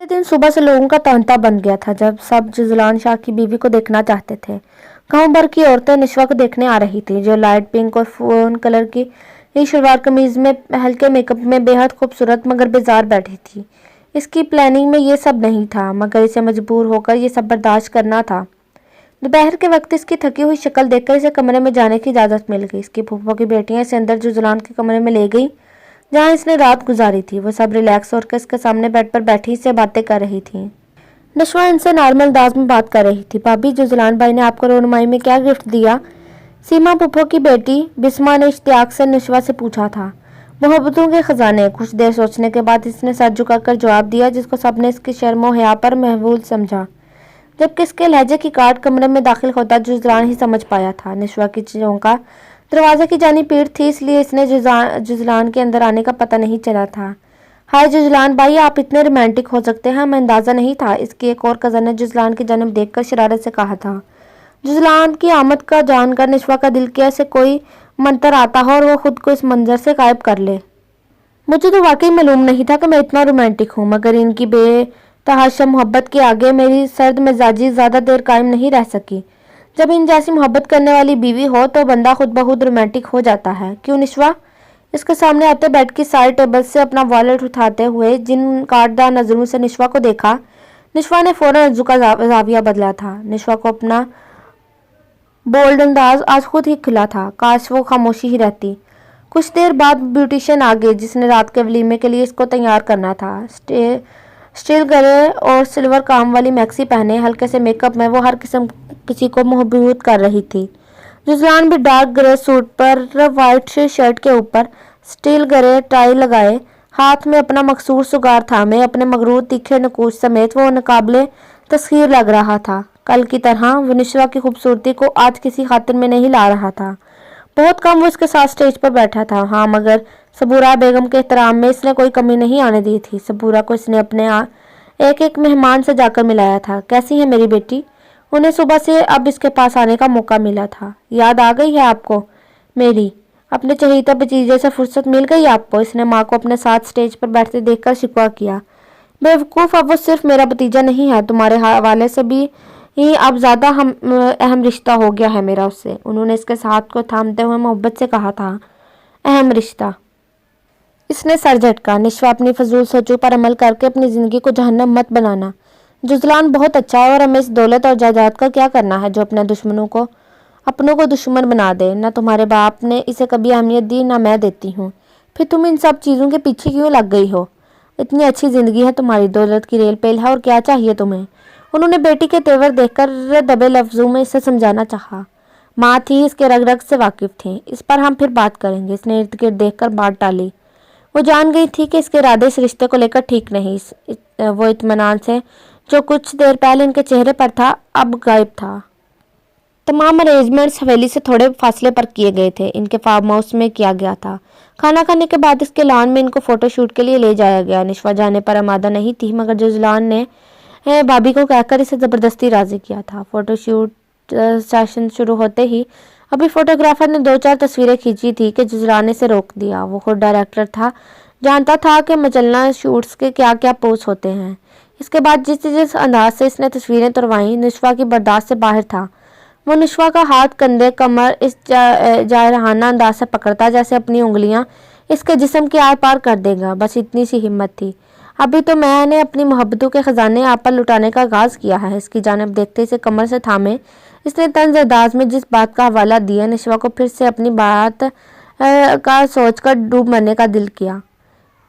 दिन सुबह से लोगों का तांता बन गया था जब सब जुजलान शाह की बीवी को देखना चाहते थे। गांव भर की औरतें निशवा को देखने आ रही थी, जो लाइट पिंक और फोन कलर की शलवार कमीज में हल्के मेकअप में बेहद खूबसूरत मगर बेजार बैठी थी। इसकी प्लानिंग में ये सब नहीं था, मगर इसे मजबूर होकर ये सब बर्दाश्त करना था। दोपहर के वक्त इसकी थकी हुई शक्ल देखकर इसे कमरे में जाने की इजाजत मिल गई। इसकी फूफा की बेटियां इसे अंदर जुजलान के कमरे में ले गई जहां इसने रात गुजारी थी। वो सब रिलैक्स होकर इसके सामने बेड पर बैठी से बातें कर रही थी। नशवा इनसे नॉर्मल अंदाज में बात कर रही थी। भाभी, जुजलान भाई ने आपको रोनमाई में क्या गिफ्ट दिया? सीमा फूफो की बेटी बिस्मा ने इश्तियाक से नशवा से पूछा था। मोहब्बतों के खजाने। कुछ देर सोचने के बाद इसने सर झुकाकर जवाब दिया, जिसको सबने इसकी शर्मो हया पर महवूल समझा। जबकि इसके लहजे की काट कमरे में दाखिल होता जुजलान ही समझ पाया था। नशवा की चौंका दरवाजे की जानी पीठ थी, इसलिए इसने जुजलान के अंदर आने का पता नहीं चला था। हाय जुजलान भाई, आप इतने रोमांटिक हो सकते हैं, हमें अंदाजा नहीं था। इसकी एक और कजन ने जुजलान की जन्म देखकर शरारत से कहा था। जुजलान की आमद का जानकर नशवा का दिल किया से कोई मंतर आता हो और वो खुद को इस मंजर से गायब कर ले। मुझे तो वाकई मालूम नहीं था कि मैं इतना रोमांटिक हूँ, मगर इनकी बेतहाशा मोहब्बत के आगे मेरी सर्द मिजाजी ज्यादा देर कायम नहीं रह सकी। जब इन जैसी मोहब्बत करने वाली बीवी हो तो बंदा खुद ब खुद रोमांटिक हो जाता है, क्यों निशवा? इसके सामने आते बेड की साइड टेबल से अपना वॉलेट उठाते हुए जिन काटदार नजरों से निशवा को देखा, निशवा ने फौरन अर्जू का जाविया बदला था। निशवा को अपना बोल्ड अंदाज आज खुद ही खिला था, काश वो खामोशी ही रहती। कुछ देर बाद ब्यूटिशियन आ गई, जिसने रात के वलीमे के लिए इसको तैयार करना था। स्टील गले और सिल्वर काम वाली मैक्सी पहने हल्के से मेकअप में वो हर किसी को मोहब्बत कर रही थी। जुजलान भी डार्क ग्रे सूट पर वाइट शर्ट के ऊपर स्टील ग्रे टाई लगाए, हाथ में अपना मकसूर सुगार थामे अपने मगरूर तीखे नकूश समेत वो नकाबले तस्खीर लग रहा था। कल की तरह वो निशवा की खूबसूरती को आज किसी खातिर में नहीं ला रहा था। बहुत कम वो इसके साथ स्टेज पर बैठा था, हाँ, मगर सबूरा बेगम के एहतराम में इसने कोई कमी नहीं आने दी थी। सबूरा को इसने अपने एक एक मेहमान से जाकर मिलाया था। कैसी है मेरी बेटी? उन्हें सुबह से अब इसके पास आने का मौका मिला था। याद आ गई है आपको मेरी? अपने चहेते भतीजे से फुर्सत मिल गई आपको? इसने माँ को अपने साथ स्टेज पर बैठते देखकर शिकवा किया। बेवकूफ़, अब वो सिर्फ मेरा भतीजा नहीं है, तुम्हारे हवाले से भी ही अब ज्यादा अहम रिश्ता हो गया है मेरा उससे। उन्होंने इसके हाथ को थामते हुए मोहब्बत से कहा था। अहम रिश्ता? इसने सर झटका। निशवा, अपनी फजूल सोचों पर अमल करके अपनी जिंदगी को जहन्नम मत बनाना। जुजलान बहुत अच्छा है और हमें इस दौलत और जायदाद का क्या करना है जो अपने अपनों को दुश्मन बना दे। न तुम्हारे बाप ने इसे कभी अहमियत दी, ना मैं देती हूँ। फिर तुम इन सब चीज़ों के पीछे क्यों लग गई हो? इतनी अच्छी जिंदगी है तुम्हारी, दौलत की रेल पेल है, और क्या चाहिए तुम्हें? उन्होंने बेटी के तेवर देखकर दबे लफ्जों में इसे समझाना चाहा। माँ थी, इसके रग रग से वाकिफ थी। इस पर हम फिर बात करेंगे। इसने इर्द गिर्द देखकर बात टाली। वो जान गई थी कि इसके इरादे इस रिश्ते को लेकर ठीक नहीं। वो इत्मीनान से जो कुछ देर पहले इनके चेहरे पर था अब गायब था। तमाम अरेंजमेंट्स हवेली से थोड़े फासले पर किए गए थे। इनके फार्म हाउस में किया गया था। खाना खाने के बाद इसके लॉन में इनको फोटोशूट के लिए ले जाया गया। निशवा जाने पर आमादा नहीं थी, मगर जुजलान ने भाभी को कहकर इसे ज़बरदस्ती राज़ी किया था। फोटोशूट सेशन शुरू होते ही अभी फोटोग्राफर ने 2-4 तस्वीरें खींची थी कि जुजलान ने इसे रोक दिया। वो खुद डायरेक्टर था, जानता था कि मचलना शूट्स के क्या क्या पोज होते हैं। इसके बाद जिस अंदाज से इसने तस्वीरें तुरवाई, निशवा की बर्दाश्त से बाहर था। वो निशवा का हाथ, कंधे, कमर इस जारहाना अंदाज से पकड़ता जैसे अपनी उंगलियां इसके जिस्म के आर पार कर देगा। बस इतनी सी हिम्मत थी। अभी तो मैंने अपनी मोहब्बतों के खजाने आप पर लुटाने का आगाज़ किया है। इसकी जानिब देखते इसे कमर से थामे इसने तंज अंदाज में जिस बात का हवाला दिया, निशवा को फिर से अपनी बात का सोचकर डूब मरने का दिल किया।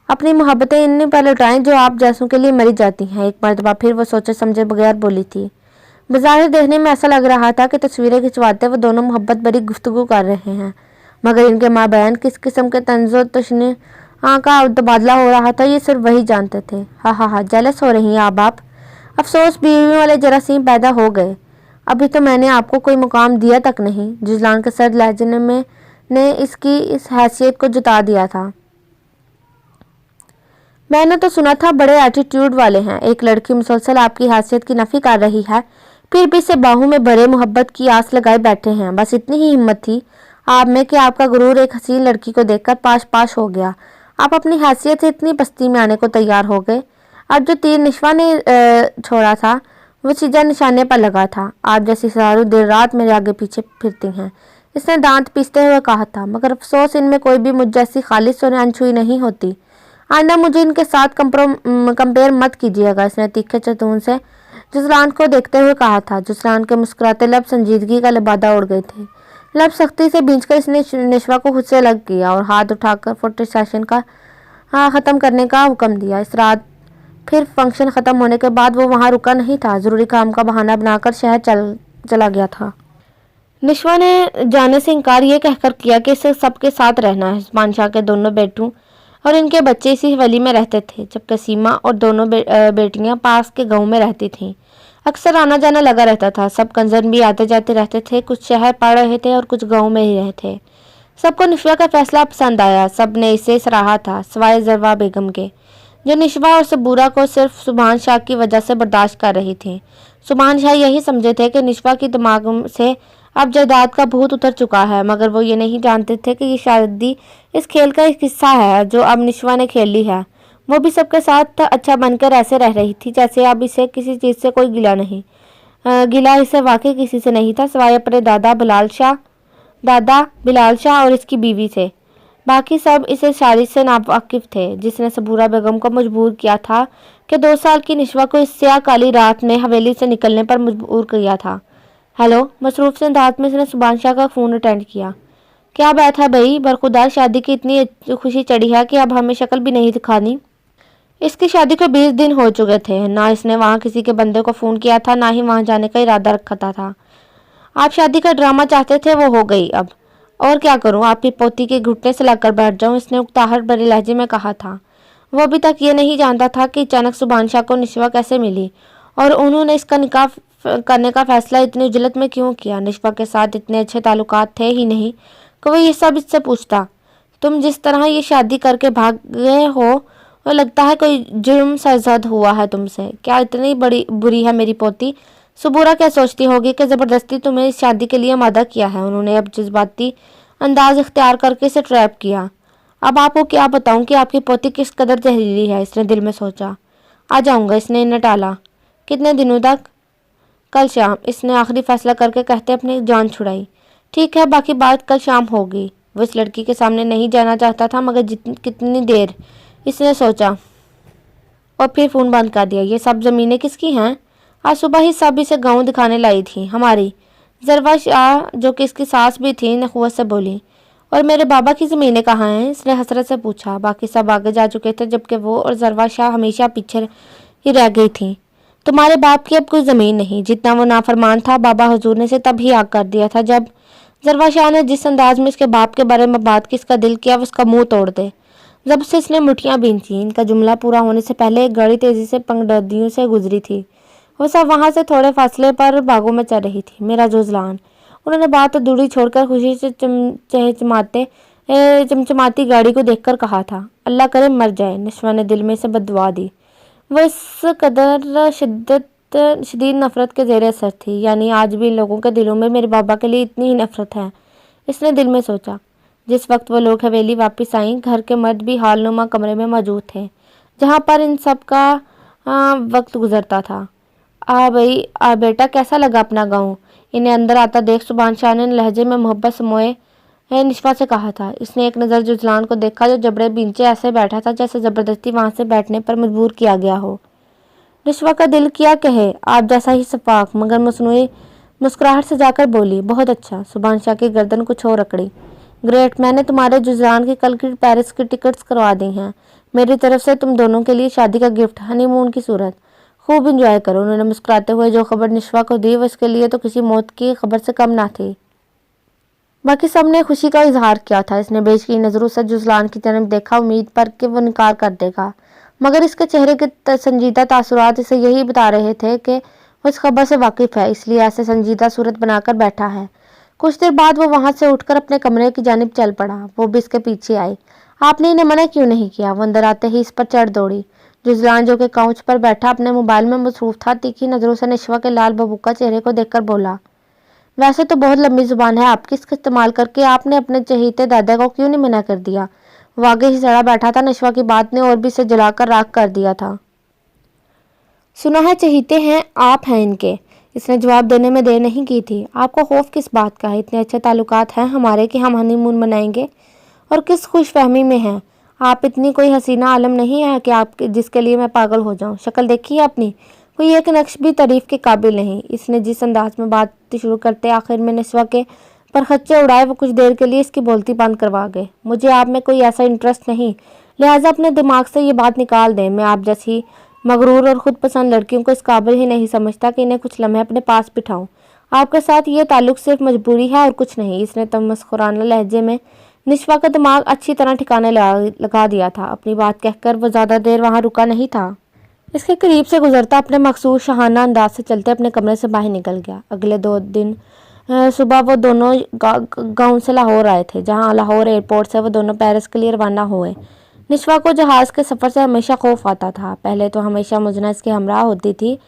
अपनी मोहब्बतें इन्हीं पर लुटाएं जो आप जैसों के लिए मरी जाती हैं। एक मरतबा फिर वो सोचे समझे बगैर बोली थी। बाज़ाहिर देखने में ऐसा लग रहा था कि तस्वीरें खिंचवाते वो दोनों मोहब्बत भरी गुफ्तगू कर रहे हैं, मगर इनके माबैन किस किस्म के तंज़ो तशने का तबादला हो रहा था ये सिर्फ वही जानते थे। हा, जेलस हो रही हैं आप। अफसोस, बीवी वाले जरासीम पैदा हो गए। अभी तो मैंने आपको कोई मुकाम दिया तक नहीं। जुजलान के सर्द लहजे ने इसकी इस हैसियत को जता दिया था। मैंने तो सुना था बड़े एटीट्यूड वाले हैं। एक लड़की मुसलसल आपकी हैसियत की नफी कर रही है, फिर भी इसे बाहों में भरे मोहब्बत की आस लगाए बैठे हैं। बस इतनी ही हिम्मत थी आप में कि आपका गुरूर एक हसीन लड़की को देखकर पाश पाश हो गया। आप अपनी हैसियत से इतनी पस्ती में आने को तैयार हो गए। अब जो तीर निशवा ने छोड़ा था वो सीधा निशाने पर लगा था। आप जैसी सहारू देर रात मेरे आगे पीछे फिरती हैं, इसने दांत पीसते हुए कहा था, मगर अफसोस इनमें कोई भी मुझ जैसी खालिश और अनछुई नहीं होती। आइंदा मुझे इनके साथ कंपेयर मत कीजिएगा, इसने तीखे चतून से जुजलान को देखते हुए कहा था। जुजलान के मुस्कुराते लब संजीदगी का लिबादा उड़ गए थे। लब सख्ती से भींचकर इसने निशवा को खुद से लग किया और हाथ उठाकर फोटो सेशन का ख़त्म करने का हुक्म दिया। इस रात फिर फंक्शन ख़त्म होने के बाद वो वहाँ रुका नहीं था, ज़रूरी काम का बहाना बनाकर शहर चला गया था। निशवा ने जाने से इनकार ये कहकर किया कि इसे सबके साथ रहना है। उस्मान शाह के दोनों बेटों और इनके बच्चे इसी हवेली में रहते थे, जबकि सीमा और दोनों बेटियां पास के गांव में रहती थीं। अक्सर आना जाना लगा रहता था। सब कंजन भी आते जाते रहते थे, कुछ शहर पढ़ रहे थे और कुछ गाँव में ही रहे थे। सबको निशवा का फैसला पसंद आया, सब ने इसे सराहा था, सिवाय जरवा बेगम के, जो निशवा और सबूरा को सिर्फ सुभान शाह की वजह से बर्दाश्त कर रही थी। सुभान शाह यही समझे थे कि निशवा की दिमाग से अब जायदाद का भूत उतर चुका है, मगर वो ये नहीं जानते थे कि ये शादी इस खेल का एक हिस्सा है जो अब निशवा ने खेल ली है। वो भी सबके साथ अच्छा बनकर ऐसे रह रही थी जैसे अब इसे किसी चीज़ से कोई गिला नहीं। गिला इसे वाकई किसी से नहीं था, सिवाय अपने दादा बिलाल शाह और इसकी बीवी से। बाकी सब इसे शादी से नावाकिफ थे, जिसने सबूरा बेगम को मजबूर किया था कि 2 साल की निशवा को इस स्याह काली रात में हवेली से निकलने पर मजबूर किया था। हेलो, मसरूफ से अंदाज में इसने सुभान शाह का फ़ोन अटेंड किया। क्या बात है भाई, बरखुदा शादी की इतनी खुशी चढ़ी है कि अब हमें शक्ल भी नहीं दिखानी। इसकी शादी को 20 दिन हो चुके थे। ना इसने वहाँ किसी के बंदे को फ़ोन किया था, ना ही वहाँ जाने का इरादा रखा था। आप शादी का ड्रामा चाहते थे, वो हो गई अब। और क्या करूं, आपकी पोती के घुटने से लगकर बैठ जाऊं, इसने उकताहट भरे लहजे में कहा था। वो अभी तक ये नहीं जानता था कि अचानक सुभान शाह को निशवा कैसे मिली और उन्होंने इसका निकाह करने का फैसला इतनी उजलत में क्यों किया। निशवा के साथ इतने अच्छे ताल्लुकात थे ही नहीं कि वो ये सब इससे पूछता। तुम जिस तरह ये शादी करके भाग गए हो, वो लगता है कोई जुर्म सरजद हुआ है तुमसे। क्या इतनी बड़ी बुरी है मेरी पोती? सबूरा क्या सोचती होगी कि ज़बरदस्ती तुम्हें इस शादी के लिए आमादा किया है। उन्होंने अब जज्बाती अंदाज इख्तियार करके इसे ट्रैप किया। अब आपको क्या बताऊं कि आपकी पोती किस कदर जहरीली है, इसने दिल में सोचा। आ जाऊंगा, इसने इन्हें टाला। कितने दिनों तक? कल शाम, इसने आखिरी फैसला करके कहते अपनी जान छुड़ाई। ठीक है, बाकी बात कल शाम होगी। वो इस लड़की के सामने नहीं जाना चाहता था, मगर कितनी देर, इसने सोचा और फिर फ़ोन बंद कर दिया। ये सब ज़मीनें किसकी हैं? आज सुबह ही सब इसे गाँव दिखाने लाई थी। हमारी। जरवा शाह, जो कि इसकी सास भी थी, नखुवत से बोली। और मेरे बाबा की ज़मीनें कहाँ हैं? इसने हसरत से पूछा। बाकी सब आगे जा चुके थे, जबकि वो और जरवा शाह हमेशा पीछे ही रह गई थी। तुम्हारे बाप की अब कोई ज़मीन नहीं। जितना वो नाफरमान था, बाबा हुजूर ने इसे तब ही आग कर दिया था जब जरवा शाह ने जिस अंदाज में इसके बाप के बारे में बात की, इसका दिल किया वो उसका मुँह तोड़ दे। जब से इसने मुठियाँ बींची, इनका जुमला पूरा होने से पहले एक गाड़ी तेज़ी से पगडंडियों से गुजरी थी। वो सब वहाँ से थोड़े फासले पर बागों में चल रही थी। मेरा जुजलान, उन्होंने बात अधूरी छोड़कर खुशी से चमचमाती गाड़ी को देखकर कहा था। अल्लाह करे मर जाए, निशवा ने दिल में से बददुआ दी। वो इस कदर शदीद नफरत के ज़ेर असर थी, यानी आज भी इन लोगों के दिलों में मेरे बाबा के लिए इतनी ही नफरत है, इसने दिल में सोचा। जिस वक्त वो लोग हवेली वापस आईं, घर के मर्द भी हालनुमा कमरे में मौजूद थे, जहाँ पर इन सब का वक्त गुजरता था। भाई बेटा, कैसा लगा अपना गाँव? इन्हें अंदर आता देख सुभान शाह ने लहजे में मोहब्बत समोए निशवा से कहा था। इसने एक नज़र जुजलान को देखा, जो जबड़े बींचे ऐसे बैठा था जैसे ज़बरदस्ती वहाँ से बैठने पर मजबूर किया गया हो। निशवा का दिल किया कहे, आप जैसा ही सफाक, मगर मसनूई मुस्कुराहट से जाकर बोली, बहुत अच्छा। सुभान शाह की गर्दन कुछ और अकड़ी। ग्रेट, मैंने तुम्हारे जुजलान की कल की पेरिस की टिकट्स करवा दी हैं। मेरी तरफ से तुम दोनों के लिए शादी का गिफ्ट, हनीमून की सूरत। खूब इंजॉय करो। उन्होंने मुस्कुराते हुए जो खबर निशवा को दी, वो इसके लिए तो किसी मौत की खबर से कम ना थी। बाकी सब ने खुशी का इजहार किया था। इसने बेचकी नज़रों से जुजलान की तरफ देखा, उम्मीद पर कि वो इनकार कर देगा, मगर इसके चेहरे के संजीदा तासुरात इसे यही बता रहे थे कि वो इस खबर से वाकिफ़ है, इसलिए ऐसे संजीदा सूरत बनाकर बैठा है। कुछ देर बाद वो वहाँ से उठकर अपने कमरे की जानिब चल पड़ा। वो भी इसके पीछे आई। आपने इन्हें मना क्यों नहीं किया? वो अंदर आते ही इस पर चढ़ दौड़ी। जुजलान, जो कि काउच पर बैठा अपने मोबाइल में मसरूफ था, तीखी नज़रों से निशवा के लाल बबूका चेहरे को देखकर बोला, वैसे तो बहुत लंबी जुबान है आपकी, इसका इस्तेमाल करके आपने अपने चहेते दादा को क्यों नहीं मना कर दिया? वो आगे ही सड़ा बैठा था। निशवा की बात ने और भी इसे जलाकर राख कर दिया था। सुना है चहीते हैं आप हैं इनके। इसने जवाब देने में देर नहीं की थी। आपको खौफ किस बात का है? इतने अच्छे ताल्लुकात हैं हमारे कि हम हनीमून मनाएंगे और किस खुशफहमी में हैं। आप इतनी कोई हसीना आलम नहीं है कि आप जिसके लिए मैं पागल हो जाऊं। शक्ल देखी है अपनी, कोई एक नक्श भी तारीफ के काबिल नहीं। इसने जिस अंदाज में बात शुरू करते आखिर में निस्वा के परखच्चे उड़ाए वो कुछ देर के लिए इसकी बोलती बंद करवा गए। मुझे आप में कोई ऐसा इंटरेस्ट नहीं, लिहाजा अपने दिमाग से ये बात निकाल दें। मैं आप जैसी मगरूर और खुद पसंद लड़कियों को इस काबिल ही नहीं समझता कि इन्हें कुछ लम्हे अपने पास बिठाऊं। आपके साथ ये ताल्लुक सिर्फ मजबूरी है और कुछ नहीं। इसने तमस्कुराना लहजे में निशवा का दिमाग अच्छी तरह ठिकाने लगा दिया था। अपनी बात कहकर वो ज़्यादा देर वहाँ रुका नहीं था। इसके करीब से गुजरता अपने मखसूस शहाना अंदाज से चलते अपने कमरे से बाहर निकल गया। अगले 2 दिन सुबह वो दोनों गाँव से लाहौर आए थे, जहाँ लाहौर एयरपोर्ट से वो दोनों पेरिस के लिए रवाना हुए। निशवा को जहाज़ के सफ़र से हमेशा खौफ आता था। पहले तो हमेशा मुजना इसके हमरा होती थी,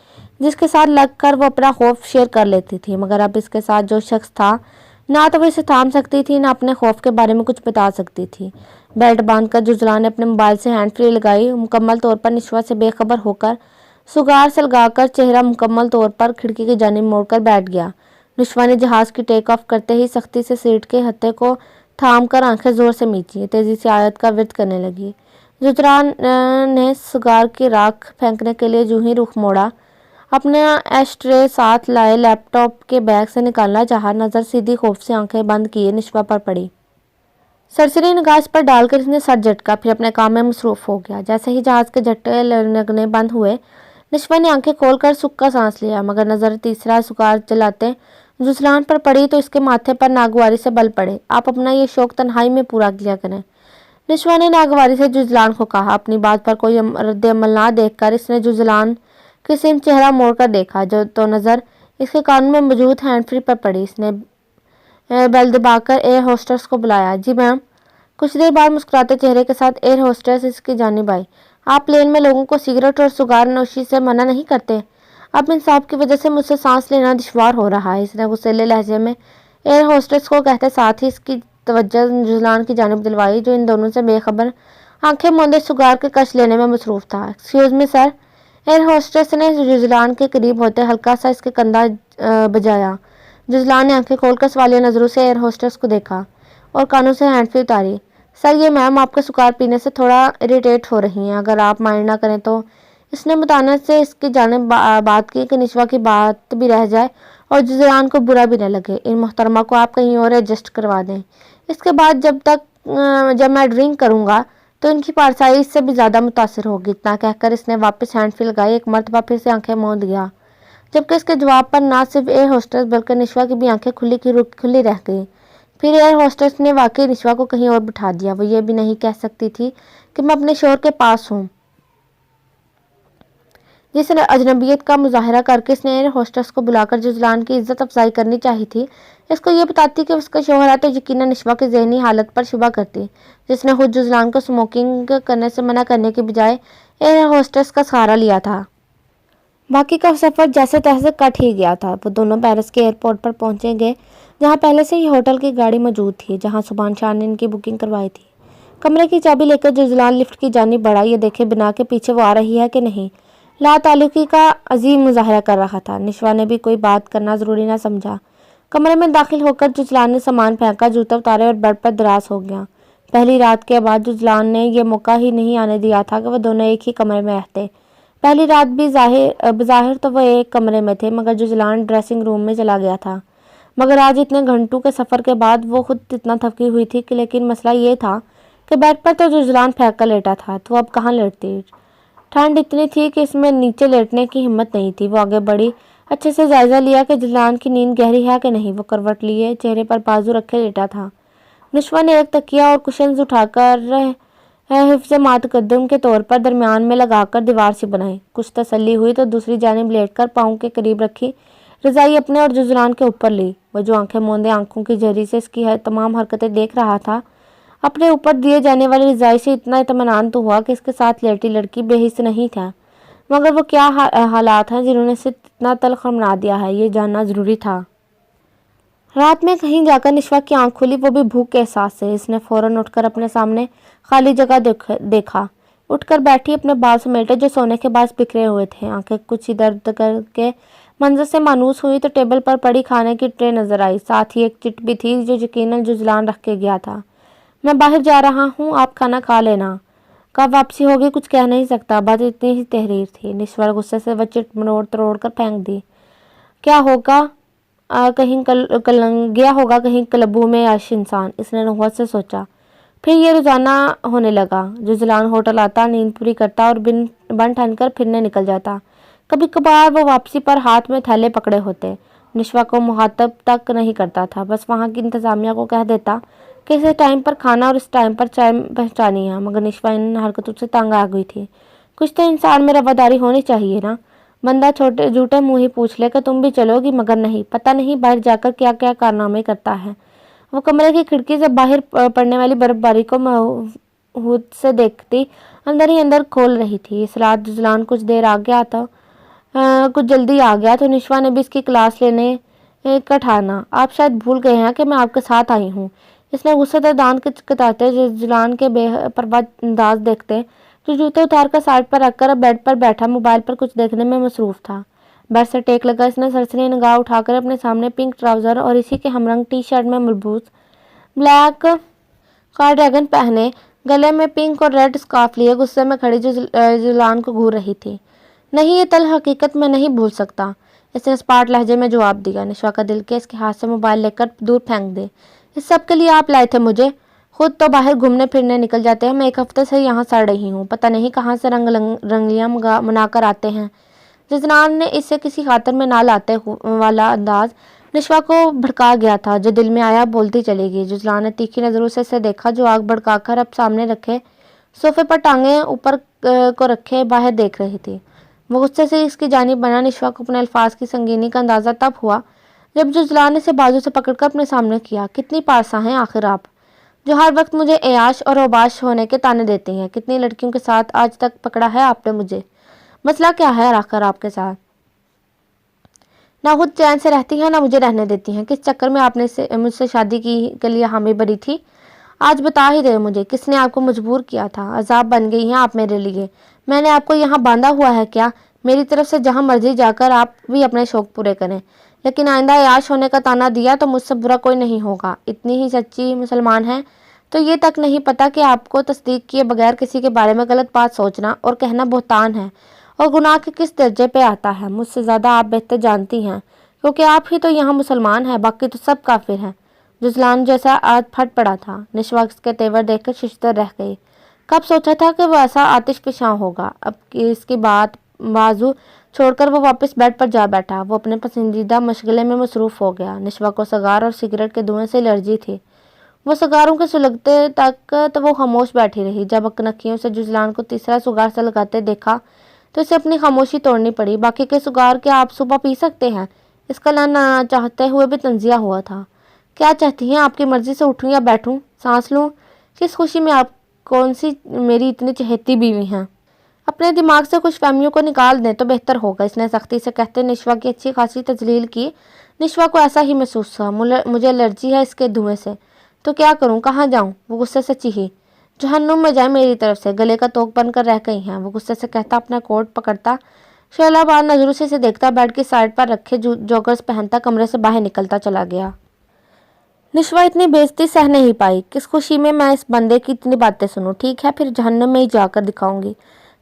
जिसके साथ लगकर वो अपना खौफ शेयर कर लेती थी, मगर अब इसके साथ जो शख्स था ना तो वो इसे थाम सकती थी ना अपने खौफ के बारे में कुछ बता सकती थी। बेल्ट बांधकर जुजला ने अपने मोबाइल से हैंड फ्री लगाई। मुकम्मल तौर पर निशवा से बेखबर होकर सुगार से लगाकर चेहरा मुकम्मल तौर पर खिड़की की जानिब मोड़कर बैठ गया। निशवा ने जहाज़ की टेक ऑफ करते ही सख्ती से सीट के हत्थे को थाम कर आंखें जोर से मींची, तेजी से आयत का विर्द करने लगी। जुजरा ने सिगार की राख फेंकने के लिए जूं ही रुख मोड़ा, अपने एशट्रे साथ लाए लैपटॉप के बैग से निकालना चाहा। नज़र सीधी खौफ से आंखें बंद किए निशवा पर पड़ी। सरसरी निगाह इस पर डालकर इसने सर झटका, फिर अपने काम में मसरूफ हो गया। जैसे ही जहाज़ के झटके लगने बंद हुए, निशवा ने आंखें खोलकर सुक्का सांस लिया, मगर नज़र तीसरा सुगार जलाते जुजलान पर पड़ी तो इसके माथे पर नागवारी से बल पड़े। आप अपना ये शौक तन्हाई में पूरा किया करें। निशवा ने नागवारी से जुजलान को कहा। अपनी बात पर कोई रद्द-ए-अमल ना देखकर इसने जुजलान की सिम चेहरा मोड़कर देखा, जो तो नज़र इसके कानों में मौजूद हैंड फ्री पर पड़ी। इसने बेल दबाकर एयर होस्टेस को बुलाया। जी मैम। कुछ देर बाद मुस्कुराते चेहरे के साथ एयर होस्टेस इसकी जानिब आई। आप प्लेन में लोगों को सिगरेट और सुगार नोशी से मना नहीं करते? अब इंसाफ की वजह से मुझसे सांस लेना दुश्वार हो रहा है, इसने गुस्सैले लहजे में एयर होस्टेस को कहते साथ ही इसकी तवज्जो जुजलान की जानिब दिलवाई, जो इन दोनों से बेखबर आंखें मूंदे सुगार के कश लेने में मसरूफ था। Excuse me sir. Air hostess ने जुजलान के करीब होते हल्का सा इसके कंधा बजाया। जुजलान ने आंखें खोलकर सवालिया नजरों से एयर होस्टेस को देखा और कानों से हैंड फ्री उतारी। सर, ये मैम आपके सुगार पीने से थोड़ा इरिटेट हो रही हैं, अगर आप माइंड ना करें तो। इसने मुतानत से इसकी जानिब बात की कि निशवा की बात भी रह जाए और जुजलान को बुरा भी न लगे। इन मोहतरमा को आप कहीं और एडजस्ट करवा दें। इसके बाद जब मैं ड्रिंक करूँगा तो इनकी पारसाई इससे भी ज़्यादा मुतासर होगी। इतना कहकर इसने वापस हैंड फ्री लगाई। एक मरतबा फिर से आंखें मूंद गया, जबकि इसके जवाब पर ना सिर्फ एयर होस्टेस बल्कि निशवा की भी आंखें खुली रह गई। फिर एयर होस्टेस ने वाकई निशवा को कहीं और बिठा दिया। वो ये भी नहीं कह सकती थी कि मैं अपने शोहर के पास हूँ। जिस अजनबियत का मुजाहरा करके इसने एयर होस्टेस को बुलाकर जुजलान की इज्जत अफजाई करनी चाहिए थी, इसको ये बताती कि उसका शोहर है तो यकीनन निशवा की जहनी हालत पर शुबा करती, जिसने खुद जुजलान को स्मोकिंग करने से मना करने की बजाय एयर होस्टेस का सहारा लिया था। बाकी का सफ़र जैसे तैसे कट ही गया था। वो दोनों पेरिस के एयरपोर्ट पर पहुंचे गए, जहां पहले से ही होटल की गाड़ी मौजूद थी, जहां सुभान शाह ने इनकी बुकिंग करवाई थी। कमरे की चाबी लेकर जुजलान लिफ्ट की जानिब बढ़ा, ये देखे बिना के पीछे वो आ रही है कि नहीं। लाताल्लुकी का अजीम मुजाहरा कर रहा था। निशवा ने भी कोई बात करना ज़रूरी ना समझा। कमरे में दाखिल होकर जुजलान ने सामान फेंका, जूते उतारे और बेड पर दराज हो गया। पहली रात के बाद जुजलान ने यह मौका ही नहीं आने दिया था कि वह दोनों एक ही कमरे में रहते। पहली रात भी बज़ाहिर तो वह एक कमरे में थे, मगर जुजलान ड्रेसिंग रूम में चला गया था। मगर आज इतने घंटों के सफ़र के बाद वो खुद इतना थकी हुई थी कि लेकिन मसला ये था कि बेड पर तो जुजलान फेंक कर लेटा था, तो अब कहाँ लेटती। ठंड इतनी थी कि इसमें नीचे लेटने की हिम्मत नहीं थी। वो आगे बढ़ी, अच्छे से जायज़ा लिया कि जुजलान की नींद गहरी है कि नहीं। वो करवट लिए चेहरे पर बाजू रखे लेटा था। निशवा ने एक तकिया और कुशन्स उठाकर हिफ्ज़ मुतक़द्दिम के तौर पर दरमियान में लगाकर दीवार से बनाई। कुछ तसल्ली हुई तो दूसरी जानिब लेटकर पाँव के करीब रखी रज़ाई अपने और जुजलान के ऊपर ली। वो जो आंखें मूंदे आंखों की झरी से इसकी तमाम हरकतें देख रहा था, अपने ऊपर दिए जाने वाली रज़ाई से इतना इत्मीनान तो हुआ कि इसके साथ लेटी लड़की बेहिस नहीं था। मगर वो क्या हालात हैं जिन्होंने इसे इतना तल्ख़ बना दिया है, ये जानना ज़रूरी था। रात में कहीं जाकर निशवा की आंख खुली, वो भी भूख के एहसास से। इसने फ़ौरन उठकर अपने सामने खाली जगह देखा। उठ कर बैठी, अपने बाल समेटे जो सोने के बाद बिखरे हुए थे। आंखें कुछ इधर उधर करके मंजर से मायूस हुई तो टेबल पर पड़ी खाने की ट्रे नजर आई, साथ ही एक चिट भी थी जो यकीनन जुजलान रख के गया था। मैं बाहर जा रहा हूँ, आप खाना खा लेना। कब वापसी होगी कुछ कह नहीं सकता, बात इतनी ही तहरीर थी। निश्वर गुस्से से वह चिट मरोड़ तरोड़ कर फेंक दी। क्या होगा, कहीं गया होगा कहीं क्लबों में आश इंसान, इसने नहुवत से सोचा। फिर ये रोजाना होने लगा। जुजलान होटल आता, नींद पूरी करता और बिन बन ठन कर फिरने निकल जाता। कभी कभार वो वापसी पर हाथ में थैले पकड़े होते। निश्वा को मुहातब तक नहीं करता था, बस वहाँ की इंतजामिया को कह देता कि इस टाइम पर खाना और इस टाइम पर चाय पहुँचानी है। मगर निश्वा इन हरकतों से तंग आ गई थी। कुछ तो इंसान में रवादारी होनी चाहिए ना। बंदा छोटे झूठे मुँह ही पूछ ले कि तुम भी चलोगी, मगर नहीं, पता नहीं बाहर जाकर क्या क्या कारनामे करता है। वो कमरे की खिड़की से बाहर पड़ने वाली बर्फबारी को महूद से देखती अंदर ही अंदर खोल रही थी। इस रात जुजलान कुछ देर आ गया तो कुछ जल्दी आ गया तो निश्वा ने भी इसकी क्लास लेने का ठाना। आप शायद भूल गए हैं कि मैं आपके साथ आई हूँ, इसने गुस्से से दांत खटखटाते जुजलान के बेपरवाह अंदाज देखते, जो जूते उतार कर साइड पर रखकर बेड पर बैठा मोबाइल पर कुछ देखने में मसरूफ था। बेड से टेक लगा इसने सरसरी निगाह उठाकर अपने सामने पिंक ट्राउजर और इसी के हमरंग टी शर्ट में मलबूस ब्लैक कार्डिगन पहने, गले में पिंक और रेड स्कार्फ लिए गुस्से में खड़ी जुलान को घूर रही थी। नहीं, ये तल हकीकत में नहीं भूल सकता, इसने स्पार्ट लहजे में जवाब दिया। निश्वा का दिल के इसके हाथ से मोबाइल लेकर दूर फेंक दे। इस सब के लिए आप लाए थे मुझे? खुद तो बाहर घूमने फिरने निकल जाते हैं, मैं एक हफ्ते से यहाँ सड़ रही हूँ, पता नहीं कहाँ से रंगलियाँ मनाकर आते हैं। जुजलान ने इससे किसी खातर में ना लाते वाला अंदाज निश्वा को भड़का गया था। जो दिल में आया बोलती चलेगी। जुजलान ने तीखी नजरों से इसे देखा, जो आग भड़काकर अब सामने रखे सोफे पर टांगे ऊपर को रखे बाहर देख रही थी। वो गुस्से से इसकी जानिब बना। निश्वा को अपने अल्फाज की संगीनी का अंदाजा तब हुआ जब जुजलान ने इसे बाजू से पकड़कर अपने सामने किया। कितनी पारसा हैं आखिर आप, जो हर वक्त मुझे एयाश और ओबाश होने के ताने देती हैं। कितनी लड़कियों के साथ आज तक पकड़ा है आपने मुझे? मसला क्या है आखिर आपके साथ? ना खुद चैन से रहती हैं, ना मुझे रहने देती हैं। किस चक्कर में आपने मुझसे शादी की के लिए हामी भरी थी? आज बता ही दे मुझे, किसने आपको मजबूर किया था? अजाब बन गई हैं आप मेरे लिए। मैंने आपको यहाँ बांधा हुआ है क्या? मेरी तरफ से जहाँ मर्जी जाकर आप भी अपने शौक पूरे करें, लेकिन आइंदा याश होने का ताना दिया तो मुझसे बुरा कोई नहीं होगा। इतनी ही सच्ची मुसलमान है तो ये तक नहीं पता कि आपको तस्दीक किए बगैर किसी के बारे में गलत बात सोचना और कहना बहुतान है और गुनाह के किस दर्जे पे आता है। मुझसे ज़्यादा आप बेहतर जानती हैं, क्योंकि आप ही तो यहाँ मुसलमान हैं, बाकी तो सब काफिर हैं। जुजलान जैसा आज फट पड़ा था। निश्वा के तेवर देखकर शिश्तर रह गई। कब सोचा था कि वो ऐसा आतिश फिशां होगा। अब इसकी बात बाजू छोड़कर वो वापस बेड पर जा बैठा। वो अपने पसंदीदा मशगले में मसरूफ हो गया। निश्वा को सिगार और सिगरेट के धुएं से एलर्जी थी। वो सिगारों के सुलगते तक तो वो खामोश बैठी रही। जब अकनखियों से जुजलान को तीसरा सुगार से लगाते देखा तो इसे अपनी खामोशी तोड़नी पड़ी। बाकी के सुगार क्या आप सुबह पी सकते हैं? इसका ना चाहते हुए भी तंजिया हुआ था। क्या चाहती हैं? आपकी मर्जी से उठूं या बैठूं, सांस लूं? किस खुशी में आप कौन सी मेरी इतनी चहेती बीवी हैं? अपने दिमाग से कुछ फहमियों को निकाल दें तो बेहतर होगा, इसने सख्ती से कहते निश्वा की अच्छी खासी तजलील की। निश्वा को ऐसा ही महसूस हुआ। मुझे एलर्जी है इसके धुएं से, तो क्या करूं, कहाँ जाऊं? वो गुस्से से चीखी। जहन्नुम में जाए मेरी तरफ से, गले का तोक बनकर रह गई हैं। वो गुस्से से कहता अपना कोट पकड़ता शैलाबाद नजरों से देखता बेड की साइड पर रखे जॉगर्स पहनता कमरे से बाहर निकलता चला गया। निश्वा इतनी बेइज्जती सह नहीं पाई। किस खुशी में मैं इस बंदे की इतनी बातें सुनूं? ठीक है, फिर जहन्नुम में ही जाकर दिखाऊंगी।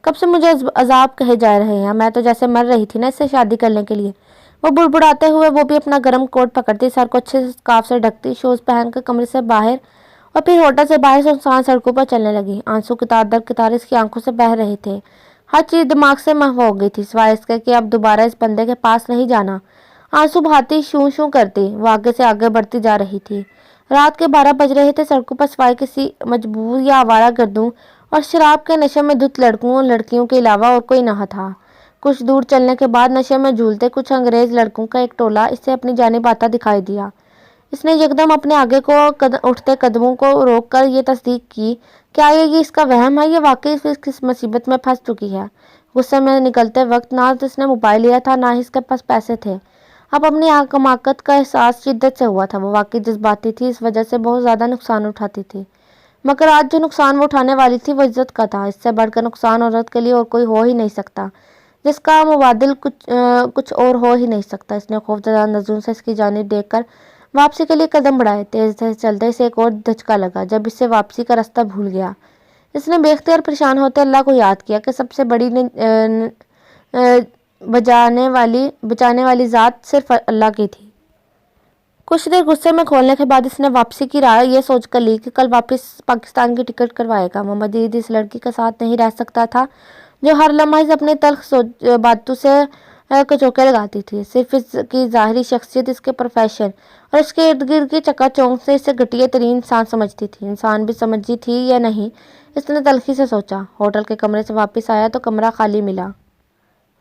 कब से मुझे अजाब कहे जा रहे हैं, मैं तो जैसे मर रही थी ना इससे शादी करने के लिए। वो बुड़बुड़ाते हुए वो भी अपना गर्म कोट पकड़ती, सर को अच्छे से स्कार्फ से ढकती, शूज पहनकर कमरे से बाहर और फिर होटल से बाहर सुनसान सड़कों पर चलने लगी। आंसू कितार दर कितार इसकी आंखों से बह रहे थे। हर चीज दिमाग से महव हो गई थी, सिवाय इसके कि अब दोबारा इस बंदे के पास नहीं जाना। आंसू बहाती शू शू करती वो आगे से आगे बढ़ती जा रही थी। रात के 12 बज रहे थे। सड़कों पर सिवाय किसी मजबूर या आवारा गर्दों और शराब के नशे में धुत लड़कों और लड़कियों के अलावा और कोई न था। कुछ दूर चलने के बाद नशे में झूलते कुछ अंग्रेज लड़कों का एक टोला इसे अपनी जानिब आता दिखाई दिया। इसने यकदम अपने आगे को उठते कदमों को रोककर ये तस्दीक की, क्या ये इसका वहम है, ये वाकई किस मुसीबत में फंस चुकी है। गुस्से में निकलते वक्त ना तो इसने मोबाइल लिया था, ना ही इसके पास पैसे थे। अब अपनी हमाकत का एहसास शिद्दत से हुआ था। वो वाकई जज्बाती थी, इस वजह से बहुत ज़्यादा नुकसान उठाती थी। मगर आज जो नुकसान वो उठाने वाली थी वो इज्जत का था। इससे बढ़कर नुकसान औरत के लिए और कोई हो ही नहीं सकता, जिसका मुबादिल कुछ और हो ही नहीं सकता। इसने खौफजदा नजरों से इसकी जानिब देखकर वापसी के लिए कदम बढ़ाए। तेज से चलते से एक और धचका लगा जब इससे वापसी का रास्ता भूल गया। इसने बेख्तियार परेशान होते अल्लाह को याद किया कि सबसे बड़ी बचाने वाली ज़ात सिर्फ अल्लाह की थी। कुछ देर गुस्से में खोलने के बाद इसने वापसी की राय ये सोचकर ली कि कल वापस पाकिस्तान की टिकट करवाएगा। वो मजीद इस लड़की के साथ नहीं रह सकता था जो हर लम्हा इस अपने तल्ख बातों से कचौके लगाती थी। सिर्फ इसकी ज़ाहिरी शख्सियत, इसके प्रोफेशन और इसके इर्द गिर्द की चकाचौंध से इसे घटिया तरीन इंसान समझती थी। इंसान भी समझी थी या नहीं, इसने तल्खी से सोचा। होटल के कमरे से वापस आया तो कमरा खाली मिला।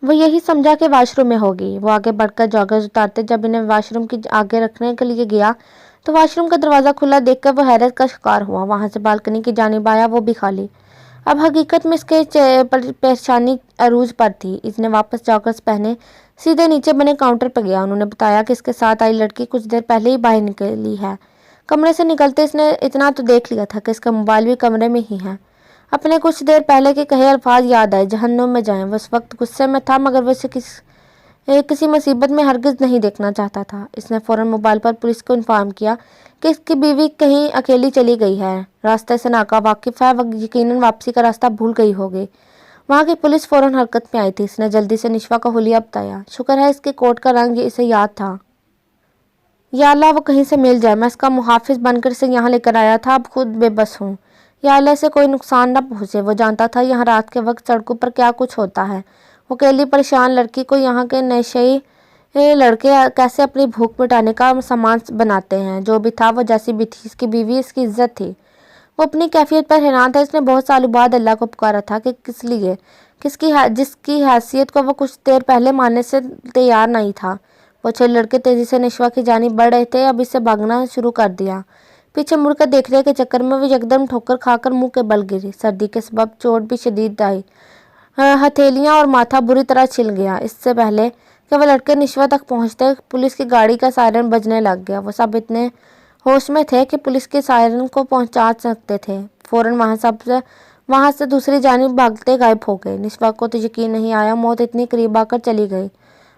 वो यही समझा कि वाशरूम में होगी। वो आगे बढ़कर जॉगर्स उतारते जब इन्हें वाशरूम की आगे रखने के लिए गया तो वाशरूम का दरवाज़ा खुला देखकर वो हैरत का शिकार हुआ। वहां से बालकनी की जानिब आया, वो भी खाली। अब हकीकत में इसके परेशानी अरूज पर थी। इसने वापस जॉगर्स पहने सीधे नीचे बने काउंटर पर गया। उन्होंने बताया कि इसके साथ आई लड़की कुछ देर पहले ही बाहर निकली है। कमरे से निकलते इसने इतना तो देख लिया था कि इसका मोबाइल भी कमरे में ही है। अपने कुछ देर पहले के कहे अल्फाज याद आए, जहन्नुम में जाएं। वो उस वक्त गुस्से में था मगर वो इसे किसी मुसीबत में हरगिज नहीं देखना चाहता था। इसने फौरन मोबाइल पर पुलिस को इन्फॉर्म किया कि इसकी बीवी कहीं अकेली चली गई है। रास्ते से नाका वाकिफ है, वह यकीनन वापसी का रास्ता भूल गई होगी। वहाँ की पुलिस फौरन हरकत में आई थी। इसने जल्दी से निशवा का हुलिया बताया। शुक्र है इसके कोट का रंग इसे याद था। या अल्लाह वो कहीं से मिल जाए। मैं इसका मुहाफिज बनकर इसे यहाँ लेकर आया था, अब खुद बेबस हूँ। या अल्लाह से कोई नुकसान न पहुँचे। वो जानता था यहाँ रात के वक्त सड़कों पर क्या कुछ होता है। वो अकेली परेशान लड़की को यहाँ के नशेई लड़के कैसे अपनी भूख मिटाने का सामान बनाते हैं। जो भी था वो जैसी भी थी, इसकी बीवी इसकी इज्जत थी। वो अपनी कैफियत पर हैरान था। इसने बहुत सालों बाद अल्लाह को पुकारा था कि किस लिए, जिसकी हैसियत को वो कुछ देर पहले मानने से तैयार नहीं था। वो 6 लड़के तेजी से निशवा की जानिब बढ़ रहे थे। अब इसे भागना शुरू कर दिया। पीछे मुड़कर देखने के चक्कर में वो एकदम ठोकर खाकर मुंह के बल गिरी। सर्दी के सबब चोट भी शदीद आई। हथेलियां और माथा बुरी तरह छिल गया। इससे पहले कि वह लड़के निशवा तक पहुंचते पुलिस की गाड़ी का सायरन बजने लग गया। वो सब इतने होश में थे कि पुलिस के सायरन को पहुंचा सकते थे। फौरन वहां से दूसरी जानिब भागते गायब हो गए। निशवा को तो यकीन नहीं आया, मौत इतनी करीब आकर चली गई।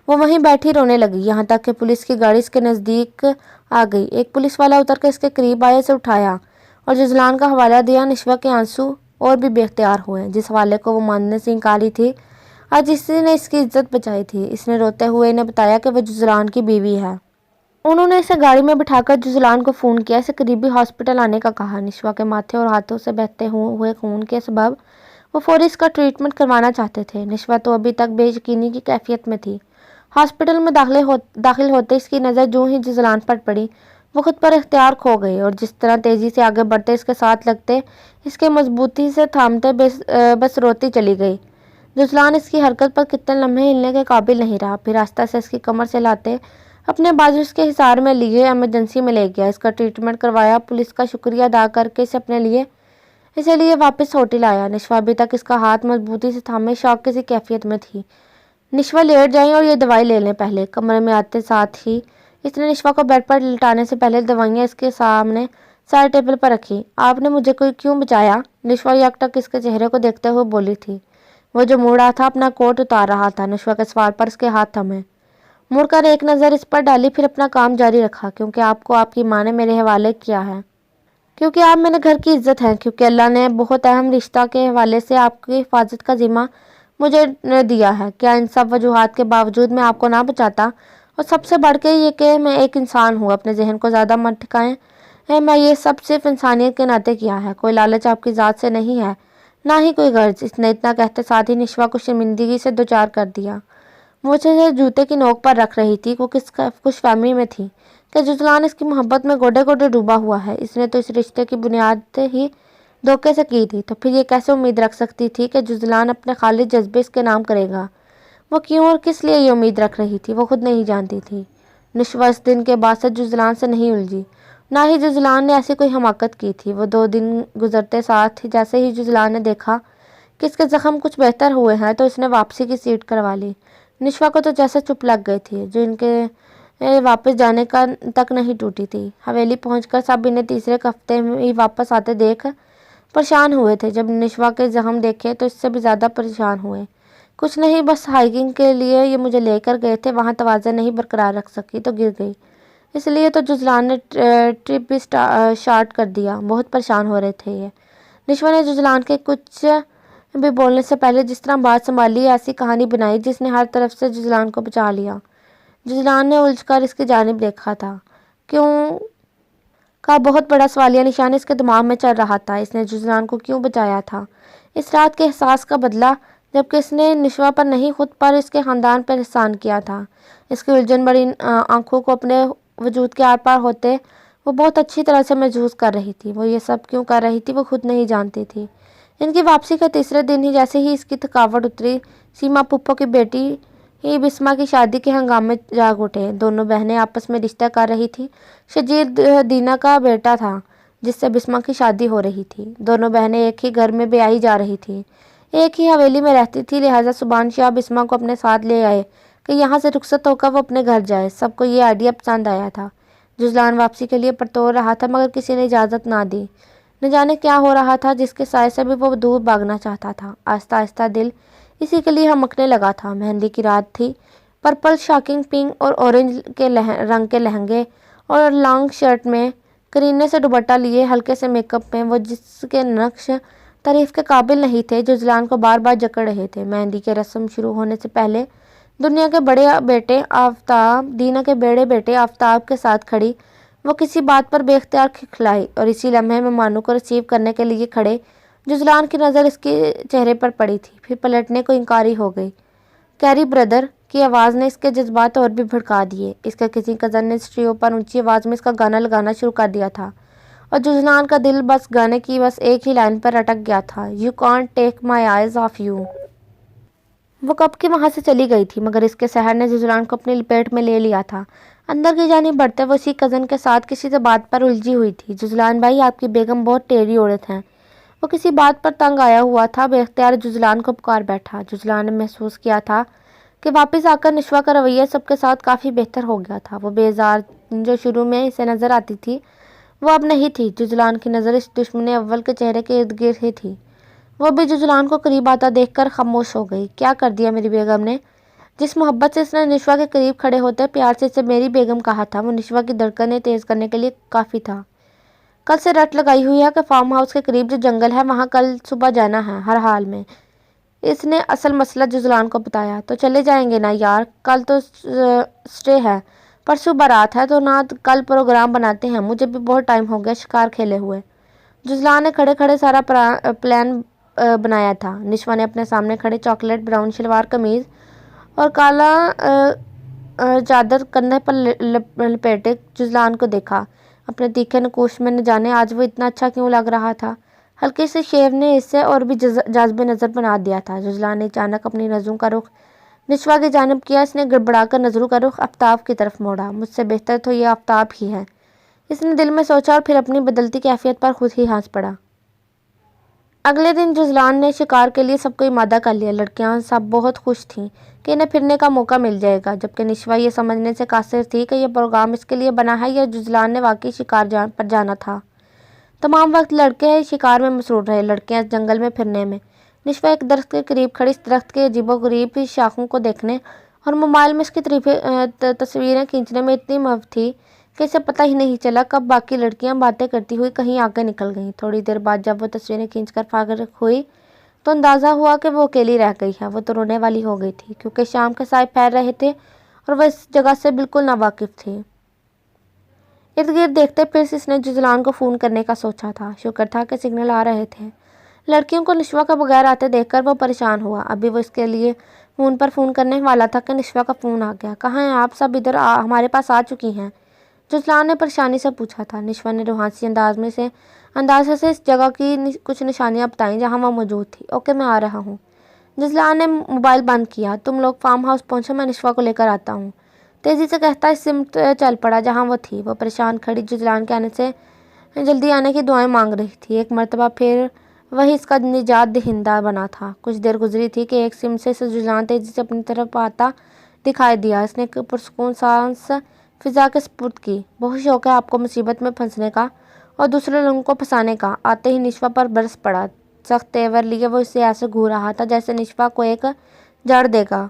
वो वहीं बैठी रोने लगी, यहाँ तक कि पुलिस की गाड़ी इसके नज़दीक आ गई। एक पुलिस वाला उतर कर इसके करीब आया, से उठाया और जुजलान का हवाला दिया। निशवा के आंसू और भी बेख्तियार हुए। जिस हवाले को वो मानने से इंकारी थी, आज इसी ने इसकी इज्जत बचाई थी। इसने रोते हुए इन्हें बताया कि वह जुजलान की बीवी है। उन्होंने इसे गाड़ी में बिठाकर जुजलान को फ़ोन किया, इसे करीबी हॉस्पिटल आने का कहा। निशवा के माथे और हाथों से बहते हुए खून के सबब वो फौरी इसका ट्रीटमेंट करवाना चाहते थे। निशवा तो अभी तक बेयकीनी की कैफियत में थी। हॉस्पिटल में दाखिल होते इसकी नज़र जो ही जुजलान पर पड़ी, वो खुद पर इख्तियार खो गई और जिस तरह तेज़ी से आगे बढ़ते इसके साथ लगते, इसके मजबूती से थामते बस रोती चली गई। जुजलान इसकी हरकत पर कितने लम्हे हिलने के काबिल नहीं रहा। फिर रास्ता से इसकी कमर से लाते अपने बाजू इसके हिसार में लिए एमरजेंसी में ले गया। इसका ट्रीटमेंट करवाया। पुलिस का शुक्रिया अदा करके इसे लिए वापस होटल आया। निशवा अभी तक इसका हाथ मजबूती से थामे शौक किसी कैफियत में थी। निशवा लेट जाएं और ये दवाई ले लें। पहले कमरे में आते साथ ही इसने निशवा को बेड पर लिटाने से पहले दवाइयाँ इसके सामने साइड टेबल पर रखी। आपने मुझे कोई क्यों बचाया? निशवा यकटक इसके चेहरे को देखते हुए बोली थी। वो जो मुड़ रहा था, अपना कोट उतार रहा था। निशवा के सवाल पर इसके हाथ थमे। मुड़कर एक नज़र इस पर डाली, फिर अपना काम जारी रखा। क्योंकि आपको आपकी माँ ने मेरे हवाले किया है, क्योंकि आप मेरे घर की इज्जत हैं, क्योंकि अल्लाह ने बहुत अहम रिश्ता के हवाले से आपकी हिफाजत का जिम्मा मुझे दिया है। क्या इन सब वजूहात के बावजूद मैं आपको ना बचाता? और सबसे बढ़ के ये कि मैं एक इंसान हूँ। अपने जहन को ज़्यादा मत ठिकाएं। मैं ये सब सिर्फ इंसानियत के नाते किया है। कोई लालच आपकी ज़ात से नहीं है, ना ही कोई गर्ज। इसने इतना कहते साथ ही निशवा को शर्मिंदगी से दो चार कर दिया। मुझे जूते की नोक पर रख रही थी। वो किस खुश फहमी में थी कि जुजलान इसकी मोहब्बत में गोडे गोडे डूबा हुआ है। इसने तो इस रिश्ते की बुनियाद ही धोखे से की थी, तो फिर ये कैसे उम्मीद रख सकती थी कि जुजलान अपने खालिद जज्बे इसके नाम करेगा? वो क्यों और किस लिए ये उम्मीद रख रही थी, वो खुद नहीं जानती थी। निशवा इस दिन के बाद से जुजलान से नहीं उलझी, ना ही जुजलान ने ऐसी कोई हमाकत की थी। वो 2 दिन गुजरते साथ ही जैसे ही जुजलान ने देखा कि इसके जख्म कुछ बेहतर हुए हैं, तो इसने वापसी की सीट करवा ली। निशवा को तो जैसे चुप लग गई थी, जो इनके वापस जाने का तक नहीं टूटी थी। हवेली पहुंचकर सब इन्हें तीसरे हफ्ते में ही वापस आते देख پریشان ہوئے تھے۔ جب نشوا کے زخم دیکھے تو اس سے بھی زیادہ پریشان ہوئے۔ کچھ نہیں، بس ہائیکنگ کے لیے یہ مجھے لے کر گئے تھے، وہاں توازن نہیں برقرار رکھ سکی تو گر گئی، اس لیے تو جزلان نے ٹرپ بھی شارٹ کر دیا۔ بہت پریشان ہو رہے تھے یہ۔ نشوا نے جزلان کے کچھ بھی بولنے سے پہلے جس طرح بات سنبھالی، ایسی کہانی بنائی جس نے ہر طرف سے جزلان کو بچا لیا۔ جزلان نے الجھ کر اس کی جانب دیکھا تھا۔ کیوں کا بہت بڑا سوالیہ نشان اس کے دماغ میں چل رہا تھا۔ اس نے جزلان کو کیوں بچایا تھا؟ اس رات کے احساس کا بدلہ، جبکہ اس نے نشوا پر نہیں خود پر اس کے خاندان پر احسان کیا تھا۔ اس کی الجھن بڑی آنکھوں کو اپنے وجود کے آر پار ہوتے وہ بہت اچھی طرح سے محسوس کر رہی تھی۔ وہ یہ سب کیوں کر رہی تھی وہ خود نہیں جانتی تھی۔ ان کی واپسی کے تیسرے دن ہی جیسے ہی اس کی تھکاوٹ اتری، سیما پھپھو کی بیٹی بسما کی شادی کے ہنگامے جاگ اٹھے۔ دونوں بہنیں آپس میں رشتہ کر رہی تھی۔ شجیر دینا کا بیٹا تھا جس سے بسما کی شادی ہو رہی تھی۔ دونوں بہنیں ایک ہی گھر میں بیاہی جا رہی تھی، ایک ہی حویلی میں رہتی تھی، لہٰذا سبحان شاہ بسما کو اپنے ساتھ لے آئے کہ یہاں سے رخصت ہو کر وہ اپنے گھر جائے۔ سب کو یہ آئیڈیا پسند آیا تھا۔ جزلان واپسی کے لیے پرتور رہا تھا مگر کسی نے اجازت نہ دی۔ نہ جانے کیا ہو رہا تھا جس کے سائے سے بھی وہ دور بھاگنا چاہتا تھا۔ آہستہ آہستہ دل اسی کے لیے ہمکنے لگا تھا۔ مہندی کی رات تھی۔ پرپل شاکنگ، پنک اور اورنج کے رنگ کے لہنگے اور لانگ شرٹ میں، کرینے سے دوپٹہ لیے، ہلکے سے میک اپ میں، وہ جس کے نقش تعریف کے قابل نہیں تھے، جزلان کو بار بار جکڑ رہے تھے۔ مہندی کے رسم شروع ہونے سے پہلے دینا کے بڑے بیٹے آفتاب کے ساتھ کھڑی، وہ کسی بات پر بے اختیار کھکھلائی اور اسی لمحے مہمانوں کو ریسیو کرنے کے لیے کھڑے جزلان کی نظر اس کے چہرے پر پڑی تھی، پھر پلٹنے کو انکاری ہو گئی۔ کیری بردر کی آواز نے اس کے جذبات اور بھی بھڑکا دیے۔ اس کے کسی کزن نے اسٹیریو پر اونچی آواز میں اس کا گانا لگانا شروع کر دیا تھا اور جزلان کا دل بس گانے کی ایک ہی لائن پر اٹک گیا تھا، "You can't take my eyes off you"۔ وہ کب کی وہاں سے چلی گئی تھی مگر اس کے سحر نے جزلان کو اپنی لپیٹ میں لے لیا تھا۔ اندر کی جانب بڑھتے وہ اسی کزن کے ساتھ کسی سے بات پر الجھی ہوئی تھی۔ "جزلان بھائی، آپ کی بیگم بہت ٹیڑھی عورت ہیں"۔ وہ کسی بات پر تنگ آیا ہوا تھا، بے اختیار جزلان کو پکار بیٹھا۔ جزلان نے محسوس کیا تھا کہ واپس آ کر نشوا کا رویہ سب کے ساتھ کافی بہتر ہو گیا تھا۔ وہ بیزار جو شروع میں اسے نظر آتی تھی وہ اب نہیں تھی۔ جزلان کی نظر اس دشمن اول کے چہرے کے ارد گرد ہی تھی۔ وہ بھی جزلان کو قریب آتا دیکھ کر خاموش ہو گئی۔ کیا کر دیا میری بیگم نے؟ جس محبت سے اس نے نشوا کے قریب کھڑے ہوتے پیار سے اسے میری بیگم کہا تھا، وہ نشوا کی دھڑکنیں تیز کرنے کے لیے کافی تھا۔ کل سے رٹ لگائی ہوئی ہے کہ فارم ہاؤس کے قریب جو جنگل ہے وہاں کل صبح جانا ہے، ہر حال میں۔ اس نے اصل مسئلہ جزلان کو بتایا۔ تو چلے جائیں گے نا یار، کل تو سٹے ہے، پرسوں بارات ہے، تو نہ کل پروگرام بناتے ہیں، مجھے بھی بہت ٹائم ہو گیا شکار کھیلے ہوئے۔ جزلان نے کھڑے کھڑے سارا پلان بنایا تھا۔ نشوا نے اپنے سامنے کھڑے چاکلیٹ براؤن شلوار قمیض اور کالا چادر کندھے پر لپیٹے جزلان کو دیکھا۔ اپنے تیکھے نقوش میں نہ جانے آج وہ اتنا اچھا کیوں لگ رہا تھا۔ ہلکی سی شیو نے اسے اور بھی جاذب نظر بنا دیا تھا۔ جزلان نے اچانک اپنی نظروں کا رخ نشوا کی جانب کیا۔ اس نے گڑبڑا کر نظروں کا رخ آفتاب کی طرف موڑا۔ مجھ سے بہتر تو یہ آفتاب ہی ہے، اس نے دل میں سوچا اور پھر اپنی بدلتی کیفیت پر خود ہی ہنس پڑا۔ اگلے دن جزلان نے شکار کے لیے سب کو آمادہ کر لیا۔ لڑکیاں سب بہت خوش تھیں کہ انہیں پھرنے کا موقع مل جائے گا، جبکہ نشوا یہ سمجھنے سے قاصر تھی کہ یہ پروگرام اس کے لیے بنا ہے یا جزلان نے واقعی شکار پر جانا تھا۔ تمام وقت لڑکے شکار میں مصروف رہے، لڑکیاں اس جنگل میں پھرنے میں۔ نشوا ایک درخت کے قریب کھڑی اس درخت کے عجیب و غریب شاخوں کو دیکھنے اور موبائل میں اس کی تصویریں کھینچنے میں اتنی مشغول تھی کہ اسے پتہ ہی نہیں چلا کب باقی لڑکیاں باتیں کرتی ہوئی کہیں آگے نکل گئیں۔ تھوڑی دیر بعد جب وہ تصویریں کھینچ کر فارغ ہوئی تو اندازہ ہوا کہ وہ اکیلی رہ گئی ہے۔ وہ تو رونے والی ہو گئی تھی کیونکہ شام کے سائے پھیل رہے تھے اور وہ اس جگہ سے بالکل ناواقف تھی۔ ارد گرد دیکھتے پھر اس نے جزلان کو فون کرنے کا سوچا تھا۔ شکر تھا کہ سگنل آ رہے تھے۔ لڑکیوں کو نشوا کا بغیر آتے دیکھ کر وہ پریشان ہوا۔ ابھی وہ اس کے لیے فون پر فون کرنے والا تھا کہ نشوا کا فون آ گیا۔ "کہاں ہیں آپ سب؟ ادھر ہمارے پاس آ چکی ہیں"، جزلان نے پریشانی سے پوچھا تھا۔ نشوا نے روحانسی انداز سے اس جگہ کی کچھ نشانیاں بتائیں جہاں وہ موجود تھی۔ "اوکے، میں آ رہا ہوں"۔ جزلان نے موبائل بند کیا۔ "تم لوگ فارم ہاؤس پہنچو، میں نشوا کو لے کر آتا ہوں"، تیزی سے کہتا اس سمت چل پڑا جہاں وہ تھی۔ وہ پریشان کھڑی جزلان کے آنے سے جلدی آنے کی دعائیں مانگ رہی تھی۔ ایک مرتبہ پھر وہی اس کا نجات دہندہ بنا تھا۔ کچھ دیر گزری تھی کہ ایک سمت سے جزلان تیزی سے اپنی طرف آتا دکھائی دیا۔ اس نے پرسکون سانس فضا کے سپرد کی۔ "بہت شوق ہے آپ کو مصیبت میں پھنسنے کا اور دوسرے لوگوں کو پھنسانے کا۔ آتے ہی نشوا پر برس پڑا۔ سخت تیور لیے وہ اسے ایسے گھور رہا تھا جیسے نشوا کو ایک جڑ دے گا۔